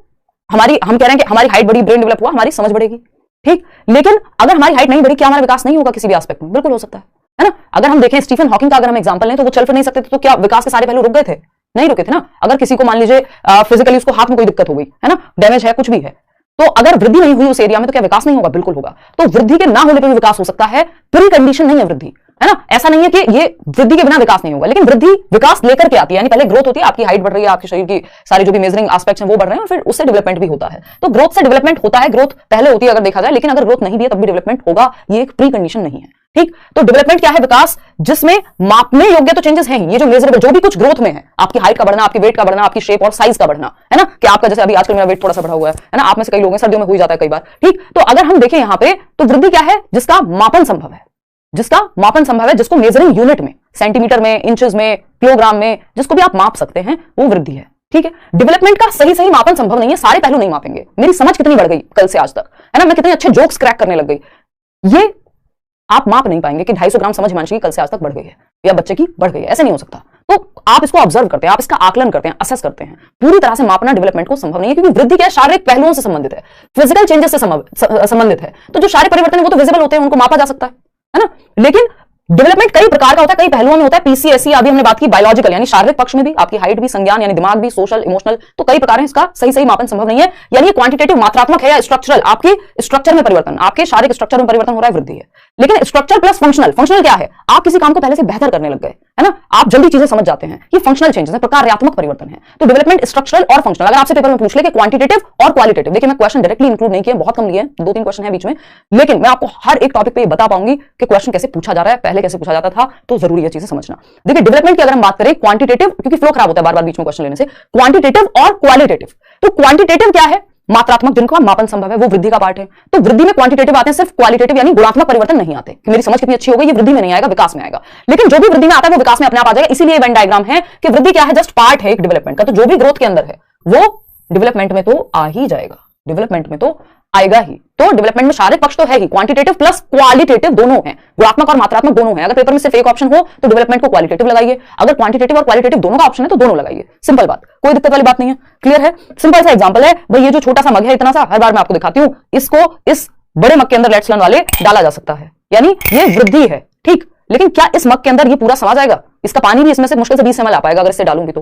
हम कह रहे हैं कि हमारी हाइट बढ़ी, ब्रेन डेवलप हुआ, हमारी समझ बढ़ेगी, ठीक। लेकिन अगर हमारी हाइट नहीं बढ़ी, क्या हमारा विकास नहीं होगा किसी भी एस्पेक्ट में? बिल्कुल हो सकता है ना। अगर हम देखें स्टीफन हॉकिंग का अगर हम एग्जांपल लें तो वो चल फिर नहीं सकते थे, तो क्या विकास के सारे पहलू रुक गए थे? नहीं रुके थे ना। अगर किसी को मान लीजिए फिजिकली उसको हाथ में कोई दिक्कत हो गई है ना, डैमेज है, कुछ भी है, तो अगर वृद्धि नहीं हुई उस एरिया में तो क्या विकास नहीं होगा? बिल्कुल होगा। तो वृद्धि के ना होने पर भी विकास हो सकता है, प्री कंडीशन नहीं है वृद्धि, है ना। ऐसा नहीं है कि ये वृद्धि के बिना विकास नहीं होगा, लेकिन वृद्धि विकास लेकर के आती है। यानी पहले ग्रोथ होती है, आपकी हाइट बढ़ रही है, आपके शरीर की सारी जो भी मेजरिंग एस्पेक्ट्स हैं वो बढ़ रहे हैं, और फिर उससे डेवलपमेंट भी होता है। तो ग्रोथ से डेवलपमेंट होता है, ग्रोथ पहले होती है अगर देखा जाए, लेकिन अगर ग्रोथ नहीं भी है तब भी डेवलपमेंट होगा, ये एक प्री कंडीशन नहीं है, ठीक। तो डेवलपमेंट क्या है? विकास जिसमें मापने योग्य तो चेंजेस हैं ही, ये जो मेजरेबल, जो भी कुछ ग्रोथ में है, आपकी हाइट का बढ़ना, आपकी वेट का बढ़ना, आपकी शेप और साइज का बढ़ना, है ना। कि आपका जैसे अभी आजकल मेरा वेट थोड़ा सा बढ़ा हुआ है ना, आप में से कई लोग हैं, सर्दियों में हो जाता है कई बार, ठीक। तो अगर हम देखें यहां पे तो वृद्धि क्या है? जिसका मापन संभव है, जिसका मापन संभव है, जिसको मेजरिंग यूनिट में, सेंटीमीटर में, इंचेस में, किलोग्राम में, जिसको भी आप माप सकते हैं, वो वृद्धि है, ठीक है। डेवलपमेंट का सही मापन संभव नहीं है, सारे पहलू नहीं मापेंगे। मेरी समझ कितनी बढ़ गई कल से आज तक, है ना, मैं कितने अच्छे जोक्स क्रैक करने लग गई, ये आप माप नहीं पाएंगे कि 250 ग्राम समझ हिमांशी की कल से आज तक बढ़ गई है या बच्चे की बढ़ गई है, ऐसे नहीं हो सकता। तो आप इसको ऑब्जर्व करते हैं, आप इसका आकलन करते हैं, असेस करते हैं। पूरी तरह से मापना डेवलपमेंट को संभव नहीं है, क्योंकि वृद्धि क्या है? शारीरिक पहलुओं से संबंधित है, फिजिकल चेंजेस से संबंधित है। तो जो शारीरिक परिवर्तन है वो तो विजिबल होते हैं, उनको मापा जा सकता है ना। लेकिन डेवलपमेंट कई प्रकार का होता है, कई पहलुओं में होता है। पीसीएसई अभी हमने बात की बायोलॉजिकल यानी शारीरिक पक्ष में भी, आपकी हाइट भी, संज्ञान यानी दिमाग भी, सोशल, इमोशनल, तो कई प्रकार हैं। इसका सही मापन संभव नहीं है। यानी क्वांटिटेटिव मात्रात्मक है या स्ट्रक्चरल, आपकी स्ट्रक्चर में परिवर्तन, आपके शारीरिक स्ट्रक्चर में परिवर्तन हो रहा है, वृद्धि है। लेकिन स्ट्रक्चर प्लस फंक्शनल, फंक्शनल क्या है? आप किसी काम को पहले से बेहतर करने लग गए, है ना, आप जल्दी चीजें समझ जाते हैं, ये फंक्शनल चेंजेस है, प्रकार्यात्मक परिवर्तन है। तो डेवलपमेंट स्ट्रक्चरल और फंक्शनल। अगर आपसे पेपर में पूछ ले कि क्वांटिटेटिव और क्वालिटेटिव, देखिए मैं क्वेश्चन डायरेक्टली इंक्लूड नहीं किए, बहुत कम लिए, 2-3 क्वेश्चन है बीच में, लेकिन मैं आपको हर एक टॉपिक पे बता पाऊंगी कि क्वेश्चन कैसे पूछा जा रहा है, पहले कैसे पूछा जाता था, तो जरूरी है चीजें समझना। देखिए डेवलपमेंट की अगर हम बात करें, क्वांटिटेटिव, क्योंकि फ्लो खराब होता है बार बार बीच में क्वेश्चन लेने से, क्वांटिटेटिव और क्वालिटेटिव। तो क्वांटिटेटिव क्या है? मात्रात्मक, जिनका मापन संभव है, वो वृद्धि का पार्ट है। तो वृद्धि में क्वांटिटेटिव आते हैं, सिर्फ क्वालिटेटिव यानी गुणात्मक परिवर्तन नहीं आते। कि मेरी समझ कितनी अच्छी हो गई, ये वृद्धि में नहीं आएगा, विकास में आएगा। लेकिन जो भी वृद्धि में आता है वो विकास में अपने आप आ जाएगा। इसीलिए वेन डायग्राम है कि वृद्धि क्या है? जस्ट पार्ट है एक डेवलपमेंट का। तो जो भी ग्रोथ के अंदर है वो डेवलपमेंट में तो आ ही जाएगा, डेवलपमेंट में तो आएगा ही। तो डेवलपमेंट में शारीरिक पक्ष तो है ही, क्वांटिटेटिव प्लस क्वालिटेटिव दोनों हैं, गुणात्मक और मात्रात्मक दोनों हैं। अगर पेपर में सिर्फ एक ऑप्शन हो तो डेवलपमेंट को क्वालिटेटिव लगाइए, अगर क्वांटिटेटिव और क्वालिटेटिव दोनों का ऑप्शन है तो दोनों लगाइए। सिंपल बात, कोई दिक्कत वाली बात नहीं है। क्लियर है? सिंपल सा एग्जांपल है भाई, ये जो छोटा सा मग है, इतना सा, हर बार मैं आपको दिखाती हूं, इसको इस बड़े मग के अंदर लेट्स लर्न वाले डाला जा सकता है, यानी ये वृद्धि है, ठीक। लेकिन क्या इस मग के अंदर ये पूरा समा जाएगा? इसका पानी भी इसमें से मुश्किल से 20 ml आ पाएगा अगर इससे डालूंगी तो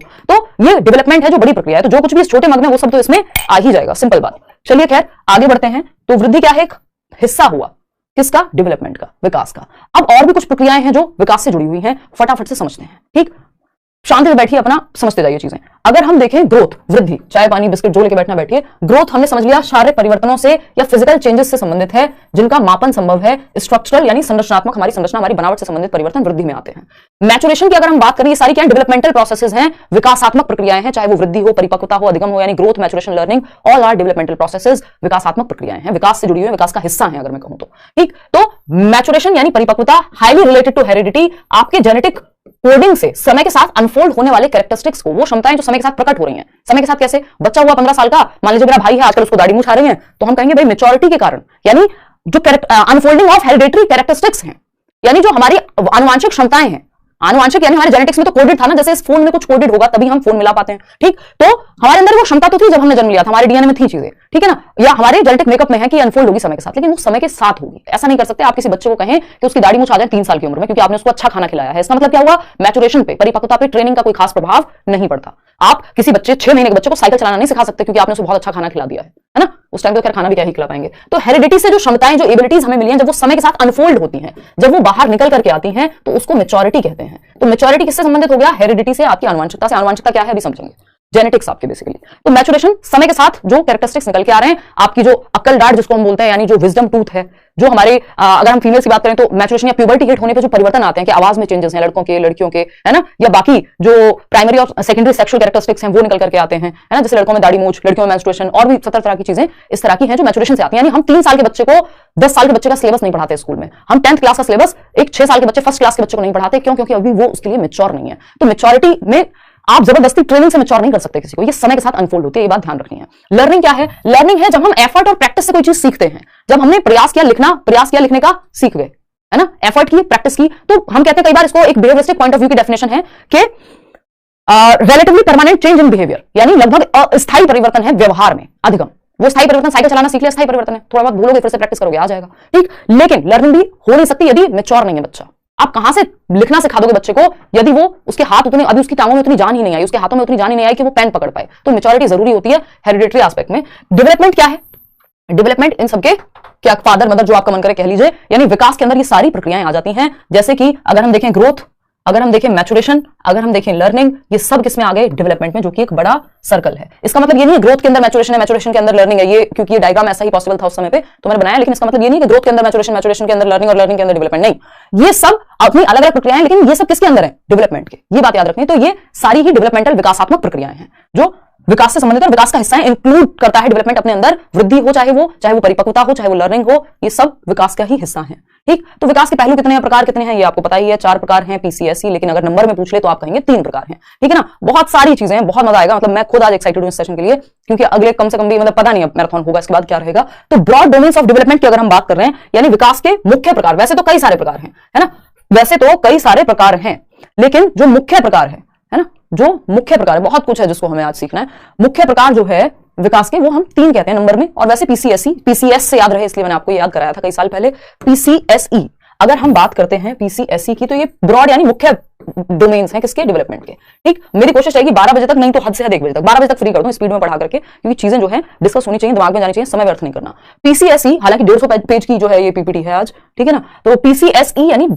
ये डेवलपमेंट है जो बड़ी प्रक्रिया है। तो जो कुछ भी इस छोटे मग में वो सब तो इसमें आ ही जाएगा, सिंपल बात। चलिए खैर आगे बढ़ते हैं। तो वृद्धि क्या है? एक हिस्सा हुआ किसका? डेवलपमेंट का, विकास का। अब और भी कुछ प्रक्रियाएं हैं जो विकास से जुड़ी हुई हैं, फटाफट से समझते हैं, ठीक। शांति से बैठिए, अपना समझते जाइए चीजें। अगर हम देखें ग्रोथ, वृद्धि, चाय पानी बिस्किट जो लेके बैठना बैठिए, ग्रोथ हमने समझ लिया शारीरिक परिवर्तनों से या फिजिकल चेंजेस से संबंधित है, जिनका मापन संभव है। स्ट्रक्चरल यानी संरचनात्मक, हमारी संरचना, हमारी बनावट से संबंधित परिवर्तन वृद्धि में आते हैं। मैचुरेशन की अगर हम बात करें, ये सारी क्या डेवलपमेंटल प्रोसेसेस हैं, विकासात्मक प्रक्रियाएं हैं, चाहे वो वृद्धि हो, परिपक्वता हो, अधिगम हो, यानी growth, maturation, learning, all are developmental processes, विकासात्मक प्रक्रियाएं हैं, विकास से जुड़ी हुई, विकास का हिस्सा है अगर मैं कहूं तो, ठीक। तो मैचुरेशन यानी परिपक्वता, हाईली रिलेटेड टू हेरिडिटी, आपके जेनेटिक कोडिंग से समय के साथ अनफोल्ड होने वाले कैरेक्टरिस्टिक्स को, वो क्षमताएं जो समय के साथ प्रकट हो रही हैं। समय के साथ कैसे? बच्चा हुआ 15 साल का, मान लीजिए मेरा भाई है, आजकल उसको दाढ़ी मूंछ आ रही है, तो हम कहेंगे भाई मेच्योरिटी के कारण, यानी जो अनफोल्डिंग ऑफ हेरिडेटरी कैरेक्टरिस्टिक्स हैं, यानी जो हमारी आनुवांशिक क्षमताएं हैं, आनुवांशिक यानी हमारे जेनेटिक्स में तो कोडेड था ना, जैसे इस फोन में कुछ कोडेड होगा तभी हम फोन मिला पाते हैं, ठीक। तो हमारे अंदर वो क्षमता तो थी जब हमने जन्म लिया था, हमारे डीएनए में थी चीजें, ठीक है ना, या हमारे जेनेटिक मेकअप में है कि अनफोल्ड होगी समय के साथ, लेकिन वो समय के साथ होगी। ऐसा नहीं कर सकते आप किसी बच्चे को कहें कि उसकी दाढ़ी मूंछ आ जाए 3 साल की उम्र में, क्योंकि आपने उसको अच्छा खाना खिलाया है। इसका मतलब क्या हुआ? मैचुरेशन पे, परिपक्वता पे, ट्रेनिंग का कोई खास प्रभाव नहीं पड़ता। आप किसी बच्चे 6 महीने के बच्चे को साइकिल चलाना नहीं सिखा सकते क्योंकि आपने उसको बहुत अच्छा खाना खिला दिया है ना, उस टाइम तो खैर खाना भी क्या ही खिला पाएंगे। तो हेरिडिटी से जो क्षमताएं, जो एबिलिटीज हमें मिली हैं, जब वो समय के साथ अनफोल्ड होती हैं, जब वो बाहर निकल करके आती हैं, तो उसको मैच्योरिटी कहते हैं। तो मैच्योरिटी किससे संबंधित हो गया? हेरिडिटी से, आपकी आनुवंशिकता से। आनुवंशिकता क्या है अभी समझेंगे, जेनेटिक्स आपके बेसिकली। तो मैचुरेशन, समय के साथ जो कैरेक्टरिस्टिक्स निकल के आ रहे हैं, आपकी जो अक्ल डार्ट जिसको हम बोलते हैं, यानी जो विजडम टूथ है, जो हमारे अगर हम फीमेल्स की बात करें तो मैचुरेशन या प्यूबर्टी हिट होने पे जो परिवर्तन आते हैं कि आवाज में चेंजेस हैं लड़कों के, लड़कियों के, है ना, या बाकी जो प्राइमरी और सेकेंडरी सेक्सुअल कैरेक्टरिस्टिक्स हैं वो निकल करके आते हैं, है ना, जैसे लड़कों में दाढ़ी मूंछ, लड़कियों में मेंस्ट्रुएशन, और भी 17 तरह की चीजें इस तरह की हैं जो मैचुरेशन से आती हैं। यानी हम 3 साल के बच्चे को 10 साल के बच्चे का सिलेबस नहीं पढ़ाते स्कूल में, हम 10th क्लास का सिलेबस एक 6 साल के बच्चे, फर्स्ट क्लास के बच्चे को नहीं पढ़ाते। क्यों? क्योंकि अभी वो उसके लिए मैच्योर नहीं है। तो मैच्योरिटी में आप जबरदस्ती ट्रेनिंग से मैच्योर नहीं कर सकते किसी को, ये समय के साथ अनफोल्ड होती है, ये बात ध्यान रखनी है। लर्निंग क्या है? लर्निंग है जब हम एफर्ट और प्रैक्टिस से कोई चीज सीखते हैं, जब हमने प्रयास किया लिखने का, सीख गए, है ना, एफर्ट की, प्रैक्टिस की। तो हम कहते हैं कई बार, इसको एक बिहेवियरिस्टिक पॉइंट ऑफ व्यू की डेफिनेशन है कि relatively permanent change in behaviour, यानी लगभग अस्थायी परिवर्तन है व्यवहार में। अधिगम, वो स्थायी परिवर्तन, साइकिल चलाना सीख लिया, स्थायी परिवर्तन है, थोड़ा बहुत भूलोगे फिर से प्रैक्टिस करोगे आ जाएगा, ठीक। लेकिन लर्निंग भी हो नहीं सकती यदि मैच्योर नहीं है बच्चा। आप कहां से लिखना सिखा दोगे बच्चे को यदि वो उसके हाथ उतने, अभी उसकी टांगों में उतनी जान ही नहीं आई, उसके हाथों में उतनी जान ही नहीं आई कि वो पेन पकड़ पाए। तो मैच्योरिटी जरूरी होती है हेरिडिटरी एस्पेक्ट में। डेवलपमेंट क्या है? डेवलपमेंट इन सबके क्या फादर मदर जो आपका मन करे कह लीजिए, यानी विकास के अंदर ये सारी प्रक्रियाएं आ जाती हैं। जैसे कि अगर हम देखें ग्रोथ, अगर हम देखें मैचुरेशन, अगर हम देखें लर्निंग, ये सब किसमें आ गए? डेवलपमेंट में, जो कि एक बड़ा सर्कल है। इसका मतलब ये नहीं है ग्रोथ के अंदर मैचुरेशन है, मैचुरेशन के अंदर लर्निंग है, ये क्योंकि ये डायग्राम ऐसा ही पॉसिबल था उस समय पे तो मैंने बनाया, लेकिन इसका मतलब ये नहीं कि ग्रोथ के अंदर मैचुरेशन, मैचुरेशन के अंदर लर्निंग और लर्निंग के अंदर डेवलपमेंट, नहीं। ये सब अपनी अलग अलग प्रक्रियाएं, लेकिन ये सब किसके अंदर है? डेवलपमेंट के। ये बात याद रखनी। तो ये सारी ही डेवलपमेंटल विकासात्मक प्रक्रियाएं हैं जो विकास से संबंधित और विकास का हिस्सा है, इंक्लूड करता है डेवलपमेंट अपने अंदर। वृद्धि हो चाहे वो परिपक्वता हो, चाहे वो लर्निंग हो, ये सब विकास का ही हिस्सा है, ठीक। तो विकास के पहलू कितने हैं, प्रकार कितने हैं, ये आपको पता ही है। 4 प्रकार हैं पीसीएसई, लेकिन अगर नंबर में पूछ ले तो आप कहेंगे 3 प्रकार हैं, ठीक है ना। बहुत सारी चीजें हैं, बहुत मजा आएगा। मतलब मैं खुद आज एक्साइटेड हूं इस सेशन के लिए, क्योंकि अगले कम से कम भी, मतलब पता नहीं मैराथन होगा इसके बाद क्या रहेगा। तो ब्रॉड डोमेन्स ऑफ डेवलपमेंट की अगर हम बात कर रहे हैं, यानी विकास के मुख्य प्रकार, वैसे तो कई सारे प्रकार हैं, है ना, वैसे तो कई सारे प्रकार हैं, लेकिन जो मुख्य प्रकार है ना, जो मुख्य प्रकार है, बहुत कुछ है जिसको हमें आज सीखना है। मुख्य प्रकार जो है विकास के, वो हम 3 कहते हैं नंबर में। और वैसे पीसीएस से याद रहे इसलिए मैंने आपको याद कराया था कई साल पहले, पीसीएसई। अगर हम बात करते हैं पीसीएसई की, तो ये ब्रॉड यानी मुख्य डोमेन्स हैं किसके, डेवलपमेंट के। ठीक, मेरी कोशिश रहेगी 12 बजे तक, नहीं तो हद से हद 1 बजे तक, 12 बजे तक फ्री कर दूं स्पीड में पढ़ा करके, क्योंकि चीजें जो है डिस्कस होनी चाहिए, दिमाग में जानी चाहिए, समय व्यर्थ नहीं करना। पीसीएसई हालांकि 150 पेज की जो है ये पीपीटी है आज, ठीक है ना। तो पीसीएसई यानी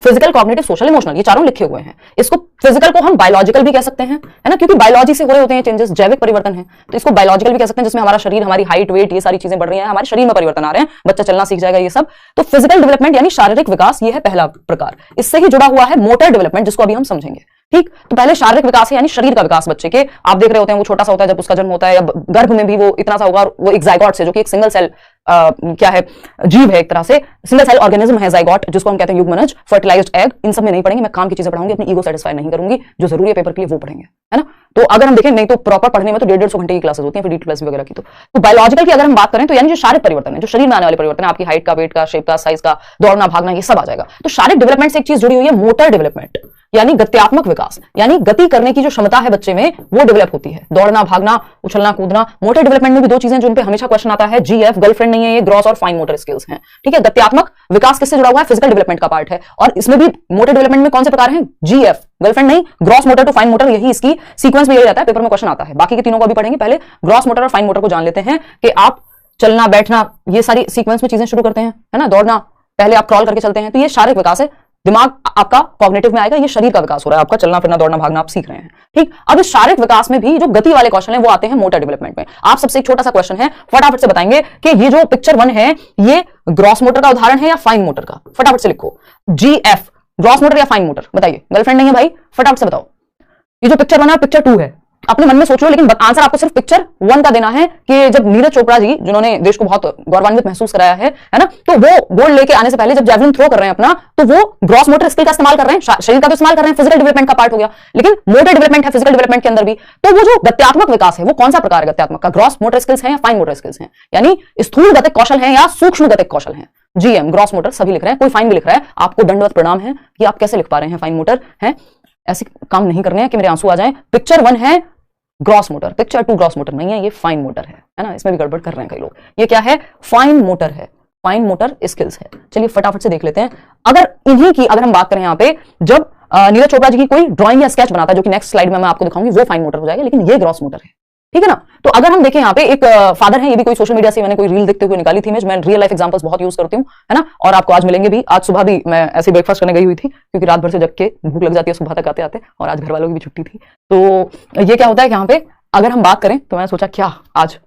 फिजिकल, कॉग्निटिव, सोशल, इमोशनल, ये चारों लिखे हुए हैं। इसको फिजिकल को हम बायोलॉजिकल भी कह सकते हैं, है ना, क्योंकि बायोलॉजी से हो रहे होते हैं चेंजेस, जैविक परिवर्तन है, तो इसको बायोलॉजिकल भी कह सकते हैं, जिसमें हमारा शरीर, हमारी हाइट, वेट, ये सारी चीजें बढ़ रही हैं, हमारे शरीर में परिवर्तन आ रहे हैं, बच्चा चलना सीख जाएगा, ये सब। तो फिजिकल डेवलपमेंट यानी शारीरिक विकास, ये है पहला प्रकार। इससे ही जुड़ा हुआ है मोटर डेवलपमेंट, जिसको अभी हम समझेंगे। ठीक, तो पहले शारीरिक विकास है यानी शरीर का विकास बच्चे के। आप देख रहे होते हैं वो छोटा सा होता है जब उसका जन्म होता है, या गर्भ में भी वो इतना सा होगा, वो एक जाइगोट से, जो कि एक सिंगल सेल क्या है, जीव है, एक तरह से सिंगल सेल ऑर्गेनिज्म है जाइगोट, जिसको हम कहते हैं युग्मनज, फर्टिलाइज्ड एग। इन सब में नहीं पढ़ेंगे, मैं काम की चीजें पढ़ाऊंगी, अपनी ईगो सेटिस्फाई नहीं करूंगी, जो जरूरी है पेपर के लिए वो पढ़ेंगे, है ना। तो अगर हम देखें, नहीं तो प्रॉपर पढ़ने में तो 150 घंटे की क्लासेस होती हैं, फिर DT+ वगैरह की। तो बायोलॉजिकल की अगर हम बात करें, तो यानी जो शारीरिक परिवर्तन है, जो शरीर में आने वाले परिवर्तन है, आपकी हाइट का, वेट का, शेप का, साइज का, दौड़ना भागना, ये सब आ जाएगा। तो शारीरिक डेवलपमेंट से एक चीज जुड़ी हुई है मोटर डेवलपमेंट, यानी गत्यात्मक विकास, यानी गति करने की जो क्षमता है बच्चे में, वो डेवलप होती है। दौड़ना, भागना, उछलना, कूदना। मोटर डेवलपमेंट में भी 2 चीजें जो उन पे हमेशा क्वेश्चन आता है, GF, गर्लफ्रेंड नहीं है ये, ग्रॉस और फाइन मोटर स्किल्स हैं। ठीक है, गत्यात्मक विकास किससे जुड़ा हुआ है, फिजिकल डेवलपमेंट का पार्ट है। और इसमें भी मोटर डेवलपमेंट में कौन से प्रकार हैं, GF, गर्लफ्रेंड नहीं, gross motor to fine motor, यही इसकी सीक्वेंस में यही रहता है, पेपर में क्वेश्चन आता है। बाकी के तीनों को भी पढ़ेंगे, पहले ग्रॉस मोटर और फाइन मोटर को जान लेते हैं कि आप चलना, बैठना, ये सारी सीक्वेंस में चीजें शुरू करते हैं, है ना। दौड़ना, पहले आप क्रॉल करके चलते हैं, तो ये शारीरिक विकास है। दिमाग आपका कॉग्निटिव में आएगा, ये शरीर का विकास हो रहा है, आपका चलना फिरना, दौड़ना भागना आप सीख रहे हैं। ठीक, अब इस शारीरिक विकास में भी जो गति वाले कौशल हैं वो आते हैं मोटर डेवलपमेंट में। आप सबसे एक छोटा सा क्वेश्चन है, फटाफट से बताएंगे कि ये जो पिक्चर 1 है, ये ग्रॉस मोटर का उदाहरण है या फाइन मोटर का? फटाफट से लिखो, GF, ग्रॉस मोटर या फाइन मोटर, बताइए। गर्लफ्रेंड नहीं है भाई, फटाफट से बताओ। ये जो पिक्चर 1 है, पिक्चर 2 है, अपने मन में सोच लो, लेकिन आंसर आपको सिर्फ पिक्चर 1 का देना है। कि जब नीरज चोपड़ा जी, जिन्होंने देश को बहुत गौरवान्वित महसूस कराया है ना, तो वो गोल्ड लेके आने से पहले जब जैवलिन थ्रो कर रहे हैं अपना, तो वो ग्रॉस मोटर स्किल का इस्तेमाल कर रहे हैं, शरीर का तो इस्तेमाल कर रहे हैं, फिजिकल डेवलपमेंट का पार्ट हो गया, लेकिन मोटर डेवलपमेंट है फिजिकल डेवलपमेंट के अंदर भी। तो वो जो गत्यात्मक विकास है, वो कौन सा प्रकार है गत्यात्मक का, ग्रॉस मोटर स्किल्स है या फाइन मोटर स्किल्स है, यानी स्थूल गतिक कौशल है या सूक्ष्म गतिक कौशल है। GM, ग्रॉस मोटर, सभी लिख रहे हैं, कोई फाइन भी लिख रहा है, आपको दंडवत प्रणाम है कि आप कैसे लिख पा रहे हैं फाइन मोटर है। ऐसे काम नहीं करने हैं कि मेरे आंसू आ जाएं। पिक्चर 1 है gross motor, picture 2 gross motor नहीं है, ये फाइन मोटर है ना। इसमें भी गड़बड़ कर रहे हैं कई लोग। ये क्या है, फाइन मोटर है, फाइन मोटर स्किल्स है। चलिए फटाफट से देख लेते हैं। अगर इन्हीं की अगर हम बात करें यहाँ पे, जब नीरज चोपड़ा जी की कोई ड्राइंग या स्केच बनाता है, जो कि नेक्स्ट स्लाइड में मैं आपको दिखाऊंगी, वो फाइन मोटर हो जाएगा, लेकिन ये ग्रॉस मोटर है। ठीक है ना। तो अगर हम देखें यहाँ पे एक फादर है, ये भी कोई सोशल मीडिया से मैंने कोई रील देखते हुए निकाली थी इमेज, मैं रियल लाइफ एग्जांपल्स बहुत यूज करती हूँ, है ना, और आपको आज मिलेंगे भी। आज सुबह भी मैं ऐसे ब्रेकफास्ट करने गई हुई थी, क्योंकि रात भर से जग के भूख लग जाती है सुबह तक आते आते, और आज घर वालों की भी छुट्टी थी। तो ये क्या होता है कि यहाँ पे अगर हम बात करें, तो मैंने सोचा क्या आज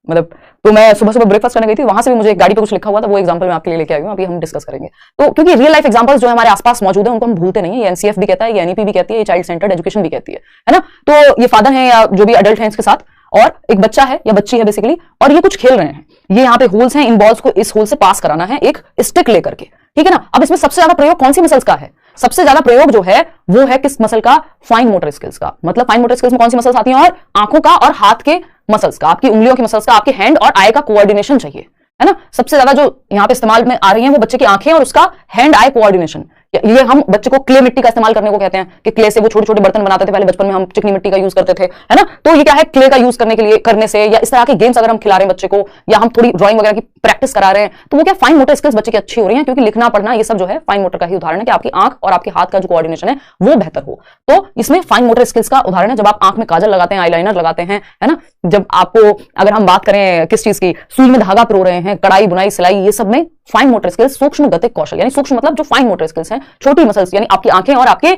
मतलब, तो मैं सुबह सुबह ब्रेकफास्ट करने गई थी, वहां से भी मुझे एक गाड़ी पे कुछ लिखा हुआ था, वो एग्जांपल मैं आपके लिए लेके आई हूँ, अभी हम डिस्कस करेंगे। तो क्योंकि रियल लाइफ एग्जांपल्स जो हमारे आसपास मौजूद है, उनको हम भूलते नहीं है। ये NCF भी कहता है, ये NEP भी कहती है, ये चाइल्ड सेंटर्ड एजुकेशन भी कहती है ना। तो ये फादर है या जो भी अडल्ट है इसके साथ, और एक बच्चा है या बच्ची है बेसिकली, और ये कुछ खेल रहे हैं। ये यहाँ पे होल्स हैं, इन बॉल्स को इस होल से पास कराना है एक स्टिक लेकर के, ठीक है ना। अब इसमें सबसे ज्यादा प्रयोग कौन सी मसल्स का है? सबसे ज्यादा प्रयोग जो है वो है किस मसल का? फाइन मोटर स्किल्स का। मतलब फाइन मोटर स्किल्स में कौन सी मसल्स आती हैं? और आंखों का और हाथ के मसल्स का, आपकी उंगलियों के मसल्स का, आपके हैंड और आई का कोऑर्डिनेशन चाहिए, है ना। सबसे ज्यादा जो यहाँ पे इस्तेमाल में आ रही है वो बच्चे की आंखें और उसका हैंड आई कोऑर्डिनेशन। ये हम बच्चे को क्ले मिट्टी का इस्तेमाल करने को कहते हैं, कि क्ले से वो छोटे छोटे बर्तन बनाते थे पहले बचपन में, हम चिकनी मिट्टी का यूज करते थे, है ना। तो ये क्या है, क्ले का यूज करने के लिए करने से, या इस तरह के गेम्स अगर हम खिला रहे हैं बच्चे को, या हम थोड़ी ड्राइंग वगैरह की प्रैक्टिस करा रहे हैं, तो वो क्या फाइन मोटर स्किल्स बच्चे की अच्छी हो रही है, क्योंकि लिखना पढ़ना ये सब जो है फाइन मोटर का ही उदाहरण है, कि आपकी आंख और आपके हाथ का जो कोऑर्डिनेशन है वो बेहतर हो। तो इसमें फाइन मोटर स्किल्स का उदाहरण है जब आप आंख में काजल लगाते हैं, आईलाइनर लगाते हैं, है ना। जब आपको अगर हम बात करें किस चीज की, सुई में धागा पिरो रहे हैं, कढ़ाई बुनाई सिलाई, ये सब में फाइन मोटर स्किल्स, सूक्ष्म गतिक कौशल, यानी सूक्ष्म मतलब जो फाइन मोटर स्किल्स हैं, छोटी मसल्स यानी आपकी आंखें और आपके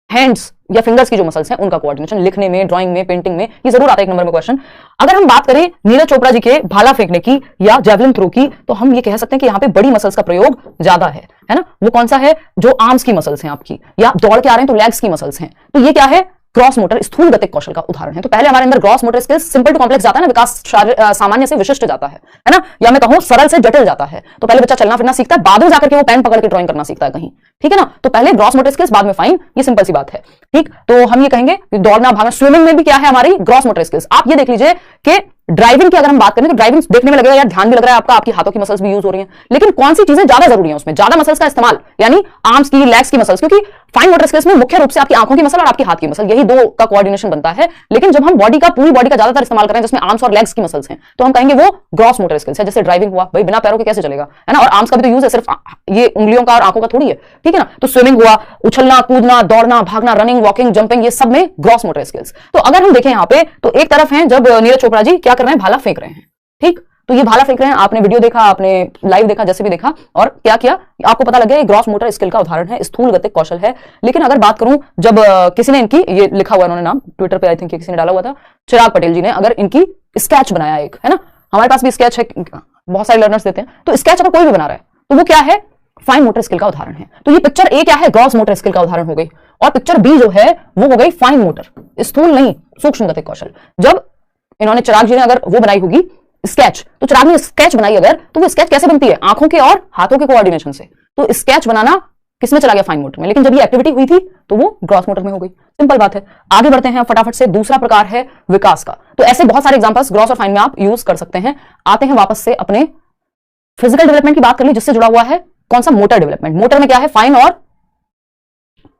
हैंड्स या फिंगर्स की जो मसल्स हैं उनका कोऑर्डिनेशन, लिखने में, ड्राइंग में, पेंटिंग में, ये जरूर आता है एक नंबर में क्वेश्चन। अगर हम बात करें नीरज चोपड़ा जी के भाला फेंकने की या जैवलिन थ्रो की, तो हम ये कह सकते हैं कि यहाँ पे बड़ी मसल्स का प्रयोग ज्यादा है ना। वो कौन सा है? जो आर्म्स की मसल्स हैं आपकी, या दौड़ के आ रहे हैं तो लेग्स की मसल्स हैं। तो ये क्या है? क्रॉस मोटर, स्थूल गतिक कौशल का उदाहरण है। तो पहले हमारे अंदर gross motor skills, simple to complex जाता है ना, विकास सामान्य से विशिष्ट जाता है ना, या मैं कहूं सरल से जटिल जाता है। तो पहले बच्चा चलना फिरना सीखता है, बाद में जाकर के वो पेन पकड़ के ड्राइंग करना सीखता है कहीं, ठीक है ना। तो पहले ग्रॉस मोटर स्किल्स, बाद में फाइन, ये सिंपल सी बात है, ठीक। तो हम ये कहेंगे दौड़ना भागना, स्विमिंग में भी क्या है हमारी? Gross motor skills. आप ये देख लीजिए कि ड्राइविंग की अगर हम बात करें तो ड्राइविंग देखने में लगेगा यार ध्यान भी लग रहा है आपका, आपकी हाथों की मसल्स भी यूज हो रही हैं, लेकिन कौन सी चीजें ज्यादा जरूरी है उसमें, ज्यादा मसल्स का इस्तेमाल, यानी आर्म्स की, लेग्स की मसल्स, क्योंकि फाइन मोटर स्किल्स में मुख्य रूप से आपकी आंखों की मसल और आपकी हाथ की मसल, यही दो का कोऑर्डिनेशन बनता है। लेकिन जब हम बॉडी का, पूरी बॉडी का ज्यादातर इस्तेमाल कर रहे हैं जिसमें आर्म्स और लेग्स की मसल्स हैं, तो हम कहेंगे वो ग्रॉस मोटर स्किल्स है। जैसे ड्राइविंग हुआ, भाई बिना पैरों के कैसे चलेगा, है ना, और आर्म्स का भी तो यूज है, सिर्फ ये उंगलियों का और आंखों का थोड़ी है, ठीक है ना। तो स्विमिंग हुआ, उछलना कूदना, दौड़ना भागना, रनिंग वॉकिंग जंपिंग, ये सब में ग्रॉस मोटर स्किल्स। तो अगर हम देखें यहाँ पे तो एक तरफ है जब नीरज चोपड़ा जी क्या कर रहे हैं, भाला फेंक रहे हैं, ठीक, तो ये भाला फेंक रहे हैं, आपने वीडियो देखा, आपने लाइव देखा, जैसे भी देखा, और क्या किया आपको पता लग गया, ग्रॉस मोटर स्किल का उदाहरण है, स्थूल गतिक कौशल है। लेकिन अगर बात करूं जब किसी ने इनकी, ये लिखा हुआ इन्होंने नाम ट्विटर पे आई थिंक किसी ने डाला हुआ था, चिराग पटेल जी ने, अगर इनकी स्केच बनाया एक, है ना, हमारे पास भी स्केच है, बहुत सारे लर्नर्स देते हैं, तो स्केच अगर कोई भी बना रहा है तो वो क्या है, फाइन मोटर स्किल का उदाहरण है। तो ये पिक्चर ए क्या है, ग्रॉस मोटर स्किल का उदाहरण हो गई, और पिक्चर बी जो है वो हो गई फाइन मोटर, स्थूल नहीं, सूक्ष्म गतिक कौशल। जब इन्होंने, चिराग जी ने अगर वो बनाई होगी स्केच, तो चिराग ने स्केच बनाई अगर, तो वो स्केच कैसे बनती है, आंखों के और हाथों के कोऑर्डिनेशन से। तो स्केच बनाना किसमें चला गया, फाइन मोटर में, लेकिन जब ये एक्टिविटी हुई थी तो वो ग्रॉस मोटर में हो गई। सिंपल बात है। आगे बढ़ते हैं फटाफट से, दूसरा प्रकार है विकास का। तो ऐसे बहुत सारे एग्जांपल्स ग्रॉस और फाइन में आप यूज कर सकते हैं। आते हैं वापस से अपने फिजिकल डेवलपमेंट की बात कर ली, जिससे जुड़ा हुआ है कौन सा, मोटर डेवलपमेंट। मोटर में क्या है, फाइन और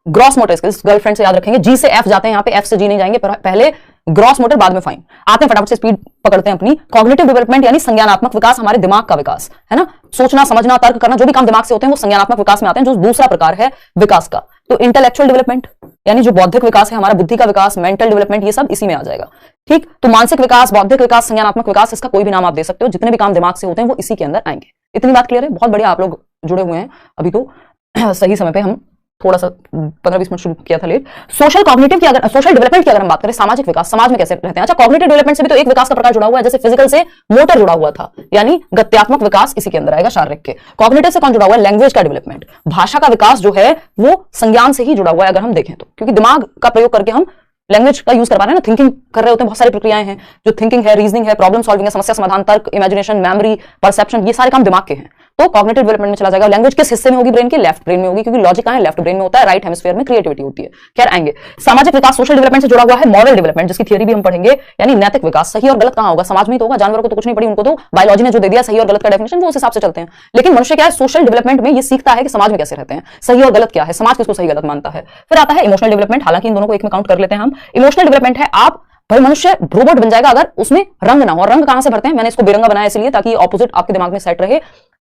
ग्रॉस मोटर स्किल्स, गर्लफ्रेंड से याद रखेंगे, जी से एफ जाते हैं, यहाँ पे एफ से जी नहीं जाएंगे, पहले ग्रॉस मोटर बाद में फाइन। आते हैं फटाफट से, स्पीड पकड़ते हैं अपनी। कॉग्निटिव डेवलपमेंट यानी संज्ञानात्मक विकास, हमारे दिमाग का विकास, है ना, सोचना समझना तर्क करना, जो भी काम दिमाग से होते हैं वो संज्ञानात्मक विकास में आते हैं, जो दूसरा प्रकार है विकास का। तो इंटेलेक्चुअल डेवलपमेंट यानी जो बौद्धिक विकास है, हमारा बुद्धि का विकास, मेंटल डेवलपमेंट, ये सब इसी में आ जाएगा, ठीक। तो मानसिक विकास, बौद्धिक विकास, संज्ञानात्मक विकास, इसका कोई भी नाम आप दे सकते हो, जितने भी काम दिमाग से होते हैं वो इसी के अंदर आएंगे। इतनी बात क्लियर है, बहुत बढ़िया, आप लोग जुड़े हुए हैं अभी तो सही समय पे। हम थोड़ा सा 15-20 मिनट शुरू किया था लेट। सोशल कॉग्निटिव की अगर, सोशल डेवलपमेंट की अगर हम बात करें, सामाजिक विकास, समाज में कैसे रहते हैं। अच्छा, कॉग्निटिव डेवलपमेंट से भी तो एक विकास का प्रकार जुड़ा हुआ है, जैसे फिजिकल से मोटर जुड़ा हुआ था, यानी गत्यात्मक विकास इसी के अंदर आएगा, शारीरिक के। कॉग्निटिव से कौन जुड़ा हुआ है, लैंग्वेज का डेवलपमेंट, भाषा का विकास जो है वो संज्ञान से ही जुड़ा हुआ है अगर हम देखें तो, क्योंकि दिमाग का प्रयोग करके हम लैंग्वेज का यूज कर पा रहे हैं ना, थिंकिंग कर रहे होते हैं, बहुत सारी प्रक्रियाएं हैं, जो थिंकिंग है, रीजनिंग है, प्रॉब्लम सॉल्विंग है, समस्या समाधान, तर्क, इमेजिनेशन, मेमोरी, परसेप्शन, ये सारे काम दिमाग के हैं। तो कॉग्निटिव डेवलपमेंट में चला जाएगा। लैंग्वेज किस हिस्से में होगी ब्रेन के, लेफ्ट ब्रेन में होगी, क्योंकि लॉजिक कहां है, लेफ्ट ब्रेन में होता है, राइट हेमिस्फीयर में क्रिएटिविटी होती है। खैर आएंगे। सामाजिक विकास सोशल डेवलपमेंट से जुड़ा हुआ है। मॉरल डेवलपमेंट जिसकी थियरी भी हम पढ़ेंगे, यानी नैतिक विकास, सही और गलत कहां होगा, समाज में ही तो होगा, जानवरों को तो कुछ नहीं पड़ी, उनको तो बायोलॉजी ने जो दे दिया सही और गलत का डेफिनेशन, वो उस हिसाब से चलते हैं। लेकिन मनुष्य क्या है, सोशल डेवलपमेंट में ये सीखता है कि समाज में कैसे रहते हैं, सही और गलत क्या है, समाज किसको सही गलत मानता है। फिर आता है इमोशनल डेवलपमेंट, हालांकि इन दोनों को एक में काउंट कर लेते हैं हम। इमोशनल डेवलपमेंट है, आप भाई मनुष्य रोबोट बन जाएगा अगर उसमें रंग ना हो। और रंग कहां से भरते हैं, मैंने इसको बेरंगा बनाया इसलिए ताकि ऑपोजिट आपके दिमाग में सेट रहे।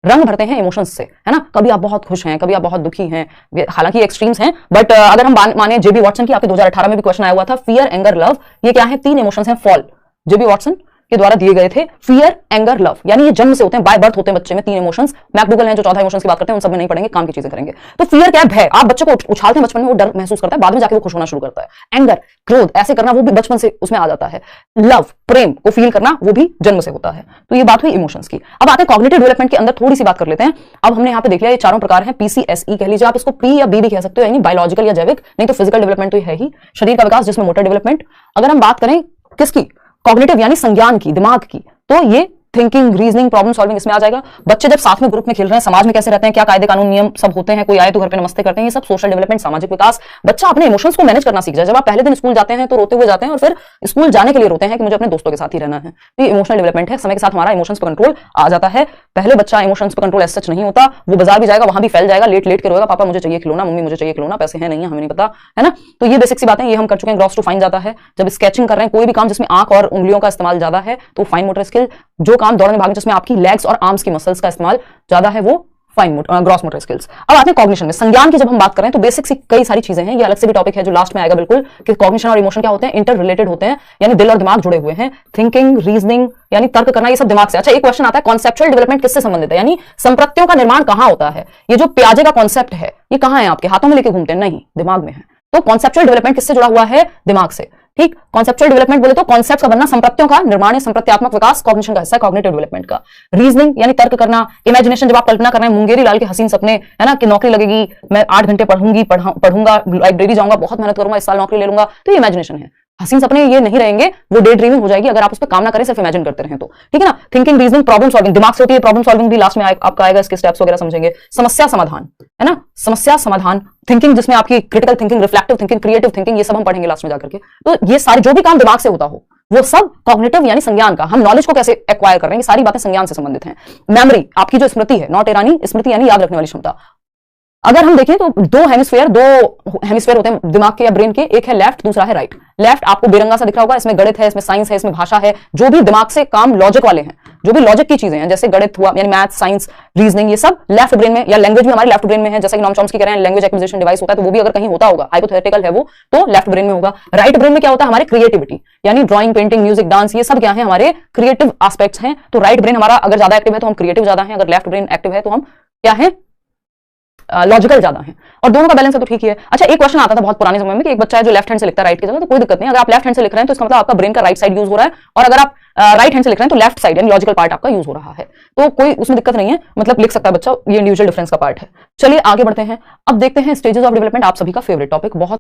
रंग भरते हैं इमोशंस से, है ना, कभी आप बहुत खुश हैं, कभी आप बहुत दुखी हैं, हालांकि एक्सट्रीम्स हैं, बट अगर हम माने जेबी वॉटसन की, आपके 2018 में भी क्वेश्चन आया हुआ था, फियर एंगर लव, ये क्या है, 3 इमोशंस हैं, फॉल, जेबी वॉटसन के द्वारा दिए गए थे। फियर एंगर लव यानी ये जन्म से होते हैं, बाय बर्थ होते हैं बच्चे में 3 इमोशंस। मैकडूगल हैं जो 14 इमोशंस की बात करते हैं, उन सब में नहीं पढ़ेंगे, काम की चीजें करेंगे। तो फियर क्या है, भय, आप बच्चे को उछालते हैं बचपन में, वो डर महसूस करता है, बाद में जाके वो खुश होना शुरू करता है। एंगर, क्रोध, ऐसे करना, वो भी बचपन से उसमें आ जाता है। लव, प्रेम को फील करना, वो भी जन्म से होता है। तो ये बात हुई इमोशंस की। अब आते हैं कॉग्निटिव डेवलपमेंट के अंदर, थोड़ी सी बात कर लेते हैं। अब हमने यहाँ पे देख लिया ये चारों प्रकार हैं, पीसीएसई कह लीजिए, आप इसको पी या बी भी कह सकते हो, यानी बायोलॉजिकल या जैविक, नहीं तो फिजिकल डेवलपमेंट तो है ही, शरीर का विकास जिसमें मोटर डेवलपमेंट। अगर हम बात करें किसकी, कॉग्निटिव यानी संज्ञान की, दिमाग की, तो ये थिंकिंग, रीजनिंग, प्रॉब्लम सॉल्विंग इसमें आ जाएगा। बच्चे जब साथ में ग्रुप में खेल रहे हैं, समाज में कैसे रहते हैं, क्या कायदे कानून नियम सब होते हैं, कोई आए तो घर पे नमस्ते करते हैं, ये सब सोशल डेवलपमेंट, सामाजिक विकास। बच्चा अपने इमोशंस को मैनेज करना सीख जाए। जब आप पहले दिन स्कूल जाते हैं तो रोते हुए जाते हैं और फिर स्कूल जाने के लिए रोते हैं कि मुझे अपने दोस्तों के साथ ही रहना है, तो ये इमोशनल डेवलपमेंट है। समय के साथ हमारा इमोशंस पर कंट्रोल आ जाता है। पहले बच्चा इमोशंस पर कंट्रोल सच नहीं होता, वो बाजार भी जाएगा, वहां भी फैल जाएगा, लेट लेट के रोएगा, पापा मुझे चाहिए खिलौना, मम्मी मुझे चाहिए खिलौना, पैसे हैं नहीं है, हमें नहीं पता, है ना। तो ये बेसिक सी बातें, ये हम कर चुके हैं। ग्रॉस टू फाइन जाता है, जब स्केचिंग कर रहे हैं, कोई भी काम जिसमें आंख और उंगलियों का इस्तेमाल ज्यादा है तो फाइन मोटर स्किल। जो काम दौड़ने भागने जिसमें आपकी लेग्स और आर्म्स की मसल्स का इस्तेमाल ज्यादा है, वो fine motor, gross motor skills. अब आते हैं कॉग्निशन में। संज्ञान की जब हम बात करें तो बेसिक सी कई सारी चीजें हैं, ये अलग से भी टॉपिक है जो लास्ट में आएगा बिल्कुल, कि कॉग्निशन और इमोशन क्या होते हैं, इंटर रिलेटेड होते हैं, यानी दिल और दिमाग जुड़े हुए हैं। थिंकिंग, रीजनिंग यानी तर्क करना, ये सब दिमाग से। अच्छा, एक क्वेश्चन आता है कॉन्सेप्चुअल डेवलपमेंट किससे संबंधित है, यानी संप्रत्यों का निर्माण कहां होता है। ये जो प्याजे का कॉन्सेप्ट है, ये कहां है, आपके हाथों में लेके घूमते हैं, नहीं, दिमाग में है। तो कॉन्सेप्चुअल डेवलपमेंट किससे जुड़ा हुआ है, दिमाग से, ठीक। कॉन्सेप्चुअल डेवलपमेंट बोले तो कॉन्सेप्ट का बनना, संप्रत्यों का निर्माण, संप्रत्यात्मक विकास कॉग्निशन का हिस्सा है, कॉग्निटिव डेवलपमेंट का। रीजनिंग यानी तर्क करना, इमेजिनेशन जब आप कल्पना कर रहे हैं, मुंगेरी लाल के हसीन सपने, है ना, कि नौकरी लगेगी, मैं 8 घंटे पढ़ूंगा, लाइब्रेरी जाऊंगा, बहुत मेहनत करूंगा, इस साल नौकरी ले लूंगा, तो ये इमेजिनेशन है। हसीन सपने ये नहीं रहेंगे, वो डे ड्रीमिंग हो जाएगी अगर आप उस पर काम ना करें, सिर्फ इमेजिन करते रहें तो, ठीक है ना। थिंकिंग, रीजनिंग, प्रॉब्लम सॉल्विंग दिमाग से होती है, प्रॉब्लम सॉल्विंग भी लास्ट में आपका आएगा, इसके स्टेप्स वगैरह समझेंगे। समस्या समाधान, है ना, समस्या समाधान, थिंकिंग जिसमें आपकी critical thinking, reflective thinking, creative thinking, ये सब हम पढ़ेंगे लास्ट में जाकर के। तो ये सारे जो भी काम दिमाग से होता हो, वो सब कॉग्निटिव यानी संज्ञान का, हम नॉलेज को कैसे एक्वायर कर रहे हैं, ये सारी बातें संज्ञान से संबंधित हैं। मेमोरी, आपकी जो स्मृति है, नॉट ईरानी, स्मृति यानी याद रखने वाली क्षमता। अगर हम देखें तो दो हेमिस्फेयर होते हैं दिमाग के या ब्रेन के, एक है लेफ्ट, दूसरा है राइट। लेफ्ट आपको बेरंगा सा दिख रहा होगा, इसमें गणित है, इसमें साइंस है, इसमें भाषा है, जो भी दिमाग से काम लॉजिक वाले हैं, जो भी लॉजिक की चीजें हैं, जैसे गणित हुआ यानी मैथ, साइंस, रीजनिंग, ये सब लेफ्ट ब्रेन में, या लैंग्वेज भी हमारे लेफ्ट ब्रेन में है, जैसा कि नॉम चॉम्स्की कह रहे हैं लैंग्वेज एक्विजिशन डिवाइस होता है, तो वो भी अगर कहीं होता होगा, हाइपोथेटिकल है वो, तो लेफ्ट ब्रेन में होगा। राइट ब्रेन में क्या होता है, हमारे क्रिएटिविटी यानी ड्राइंग, पेंटिंग, म्यूजिक, डांस, ये सब क्या है, हमारे क्रिएटिव एस्पेक्ट्स हैं। तो राइट ब्रेन हमारा अगर ज्यादा एक्टिव है तो हम क्रिएटिव ज्यादा हैं, अगर लेफ्ट ब्रेन एक्टिव है तो हम क्या है, लॉजिकल ज्यादा है। और दोनों का बैलेंस है तो ठीक ही है। अच्छा, एक क्वेश्चन आता था बहुत पुराने समय में कि एक बच्चा है जो लेफ्ट हैंड से लिखता है राइट की जगह, तो कोई दिक्कत नहीं, अगर आप लेफ्ट हैंड से लिख रहे हैं तो इसका मतलब आपका ब्रेन का राइट साइड यूज हो रहा है, और अगर आप राइट हैंड से लिख रहे हैं तो लेफ्ट साइड यानी लॉजिकल पार्ट आपका यूज हो रहा है, तो कोई उसमें दिक्कत नहीं है, मतलब लिख सकता है बच्चा, ये इंडिविजुअल डिफरेंस का पार्ट है। चलिए आगे बढ़ते हैं, अब देखते हैं स्टेजेस ऑफ डेवलपमेंट, आप सभी का फेवरेट टॉपिक, बहुत